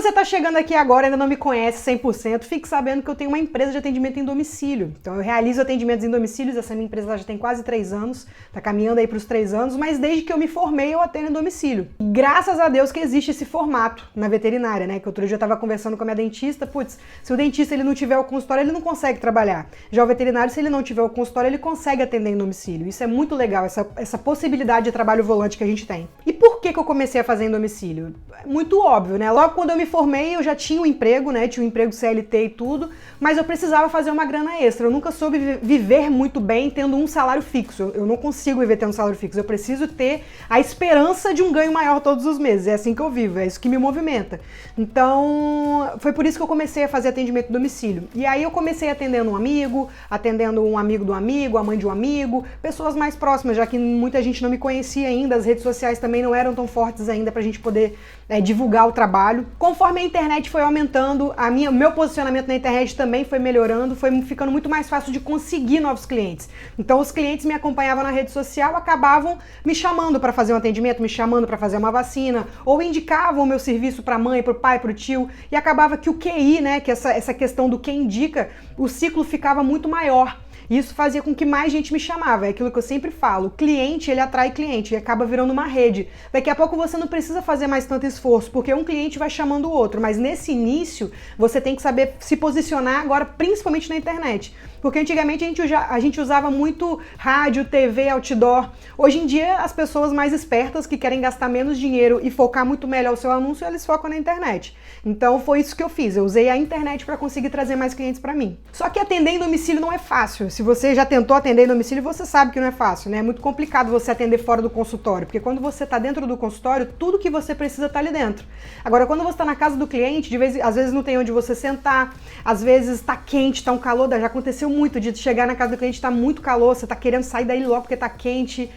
você está chegando aqui agora e ainda não me conhece 100%, fique sabendo que eu tenho uma empresa de atendimento em domicílio. Então eu realizo atendimentos em domicílios, essa minha empresa já tem quase 3 anos, está caminhando aí para os 3 anos, mas desde que eu me formei eu atendo em domicílio. E graças a Deus que existe esse formato na veterinária, né? Que outro dia eu estava conversando com a minha dentista, putz, se o dentista ele não tiver o consultório, ele não consegue trabalhar. Já o veterinário, se ele não tiver o consultório, ele consegue atender em domicílio. Isso é muito legal, essa possibilidade de trabalho volante que a gente tem. E por que eu comecei a fazer em domicílio? Muito óbvio, né? Logo quando eu me formei, eu já tinha um emprego, né? Tinha um emprego CLT e tudo, mas eu precisava fazer uma grana extra. Eu nunca soube viver muito bem tendo um salário fixo. Eu não consigo viver tendo um salário fixo. Eu preciso ter a esperança de um ganho maior todos os meses. É assim que eu vivo, é isso que me movimenta. Então, foi por isso que eu comecei a fazer atendimento em domicílio. E aí eu comecei atendendo um amigo do amigo, a mãe de um amigo, pessoas mais próximas, já que muita gente não me conhecia ainda, as redes sociais também não eram tão fortes ainda pra gente poder divulgar o trabalho. Conforme a internet foi aumentando, o meu posicionamento na internet também foi melhorando, foi ficando muito mais fácil de conseguir novos clientes. Então os clientes me acompanhavam na rede social, acabavam me chamando para fazer um atendimento, me chamando para fazer uma vacina, ou indicavam o meu serviço para a mãe, para o pai, para o tio, e acabava que o QI, né, que essa questão do quem indica, o ciclo ficava muito maior. Isso fazia com que mais gente me chamava, é aquilo que eu sempre falo, o cliente, ele atrai cliente e acaba virando uma rede. Daqui a pouco você não precisa fazer mais tanto esforço, porque um cliente vai chamando o outro, mas nesse início você tem que saber se posicionar agora, principalmente na internet. Porque antigamente a gente usava muito rádio, TV, outdoor. Hoje em dia, as pessoas mais espertas que querem gastar menos dinheiro e focar muito melhor o seu anúncio, eles focam na internet. Então foi isso que eu fiz, eu usei a internet para conseguir trazer mais clientes para mim. Só que atender em domicílio não é fácil. Se você já tentou atender em domicílio, você sabe que não é fácil, né? É muito complicado você atender fora do consultório, porque quando você está dentro do consultório, tudo que você precisa está ali dentro. Agora, quando você está na casa do cliente, às vezes não tem onde você sentar, às vezes está quente, está um calor, já aconteceu muito de chegar na casa do cliente, está muito calor, você está querendo sair daí logo porque está quente.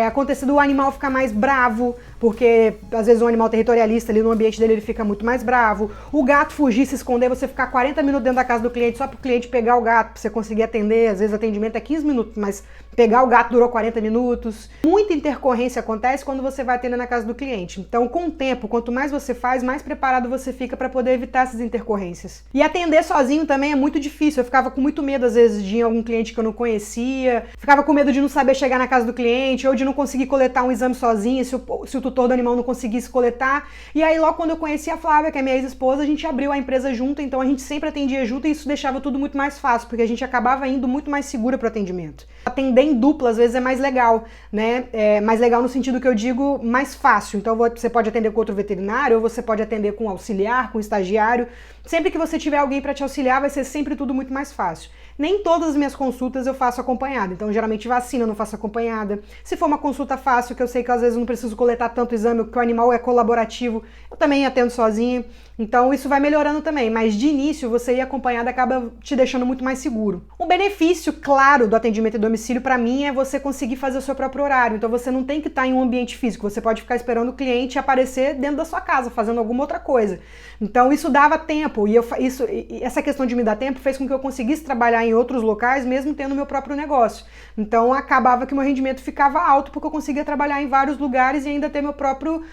Acontece do animal ficar mais bravo, porque às vezes um animal territorialista ali no ambiente dele ele fica muito mais bravo. O gato fugir, se esconder, você ficar 40 minutos dentro da casa do cliente só para o cliente pegar o gato, para você conseguir atender. Às vezes o atendimento é 15 minutos, mas pegar o gato durou 40 minutos. Muita intercorrência acontece quando você vai atender na casa do cliente. Então, com o tempo, quanto mais você faz, mais preparado você fica para poder evitar essas intercorrências. E atender sozinho também é muito difícil. Eu ficava com muito medo, às vezes, de ir em algum cliente que eu não conhecia. Ficava com medo de não saber chegar na casa do cliente ou de não conseguir coletar um exame sozinho, se o tutor do animal não conseguisse coletar. E aí, logo quando eu conheci a Flávia, que é minha ex-esposa, a gente abriu a empresa junto, então a gente sempre atendia junto e isso deixava tudo muito mais fácil, porque a gente acabava indo muito mais segura para o atendimento. Atender em dupla, às vezes, é mais legal, né? É mais legal no sentido que eu digo, mais fácil. Então, você pode atender com outro veterinário, ou você pode atender com auxiliar, com estagiário. Sempre que você tiver alguém para te auxiliar, vai ser sempre tudo muito mais fácil. Nem todas as minhas consultas eu faço acompanhada, então geralmente vacina eu não faço acompanhada. Se for uma consulta fácil, que eu sei que às vezes eu não preciso coletar tanto exame, que o animal é colaborativo, eu também atendo sozinha. Então isso vai melhorando também, mas de início você ir acompanhada acaba te deixando muito mais seguro. Um benefício, claro, do atendimento em domicílio para mim é você conseguir fazer o seu próprio horário, então você não tem que estar em um ambiente físico, você pode ficar esperando o cliente aparecer dentro da sua casa, fazendo alguma outra coisa. Então isso dava tempo, e essa questão de me dar tempo fez com que eu conseguisse trabalhar em outros locais, mesmo tendo meu próprio negócio. Então acabava que meu rendimento ficava alto, porque eu conseguia trabalhar em vários lugares e ainda ter meu próprio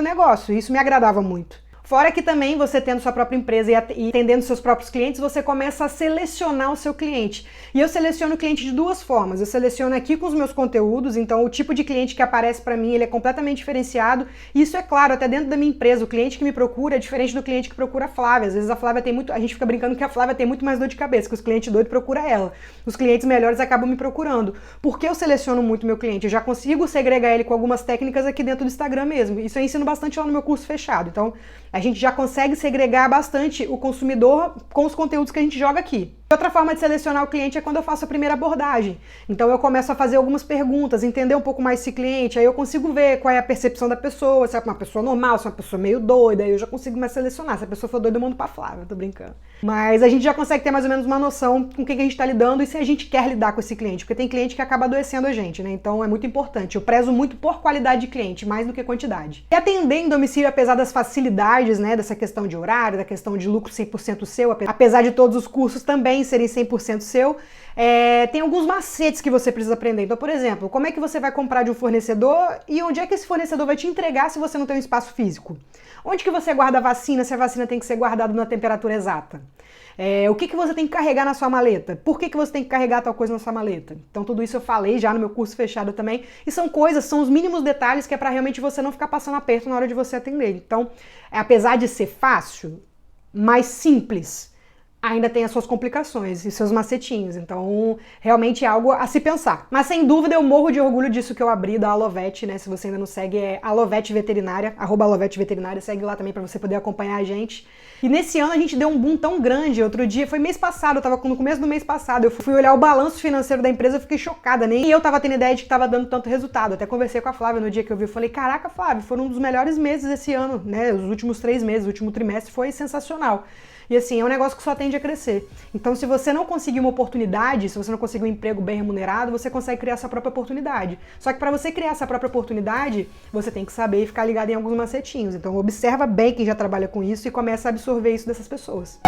negócio, e isso me agradava muito. Fora que também você tendo sua própria empresa e atendendo seus próprios clientes, você começa a selecionar o seu cliente. E eu seleciono o cliente de duas formas. Eu seleciono aqui com os meus conteúdos, então o tipo de cliente que aparece para mim, ele é completamente diferenciado. E isso é claro, até dentro da minha empresa, o cliente que me procura é diferente do cliente que procura a Flávia. Às vezes a Flávia tem a gente fica brincando que a Flávia tem muito mais dor de cabeça, que os clientes doidos procuram ela. Os clientes melhores acabam me procurando. Porque eu seleciono muito meu cliente, eu já consigo segregar ele com algumas técnicas aqui dentro do Instagram mesmo. Isso eu ensino bastante lá no meu curso fechado. Então, a gente já consegue segregar bastante o consumidor com os conteúdos que a gente joga aqui. Outra forma de selecionar o cliente é quando eu faço a primeira abordagem. Então eu começo a fazer algumas perguntas, entender um pouco mais esse cliente, aí eu consigo ver qual é a percepção da pessoa, se é uma pessoa normal, se é uma pessoa meio doida, aí eu já consigo mais selecionar. Se a pessoa for doida, eu mando pra Flávia, tô brincando. Mas a gente já consegue ter mais ou menos uma noção com quem que a gente tá lidando e se a gente quer lidar com esse cliente, porque tem cliente que acaba adoecendo a gente, né? Então é muito importante. Eu prezo muito por qualidade de cliente, mais do que quantidade. E atender em domicílio, apesar das facilidades, né, dessa questão de horário, da questão de lucro 100% seu, apesar de todos os cursos também, também serem 100% seu, tem alguns macetes que você precisa aprender. Então, por exemplo, como é que você vai comprar de um fornecedor e onde é que esse fornecedor vai te entregar se você não tem um espaço físico? Onde que você guarda a vacina se a vacina tem que ser guardada na temperatura exata? O que você tem que carregar na sua maleta? Por que você tem que carregar tal coisa na sua maleta? Então tudo isso eu falei já no meu curso fechado também. E são os mínimos detalhes que é para realmente você não ficar passando aperto na hora de você atender. Então, apesar de ser fácil, mais simples, ainda tem as suas complicações e seus macetinhos. Então, realmente é algo a se pensar. Mas, sem dúvida, eu morro de orgulho disso que eu abri da Alovete, né? Se você ainda não segue, é Alovete Veterinária, @AloveteVeterinária, segue lá também para você poder acompanhar a gente. E nesse ano a gente deu um boom tão grande. Outro dia, foi mês passado, eu tava no começo do mês passado, eu fui olhar o balanço financeiro da empresa, eu fiquei chocada, nem eu tava tendo ideia de que tava dando tanto resultado. Até conversei com a Flávia no dia que eu vi, eu falei, caraca, Flávia, foram um dos melhores meses esse ano, né? Os últimos 3 meses, o último trimestre foi sensacional. E assim, é um negócio que só tende a crescer. Então, se você não conseguir uma oportunidade, se você não conseguir um emprego bem remunerado, você consegue criar sua própria oportunidade. Só que para você criar essa própria oportunidade, você tem que saber e ficar ligado em alguns macetinhos. Então, observa bem quem já trabalha com isso e começa a absorver isso dessas pessoas.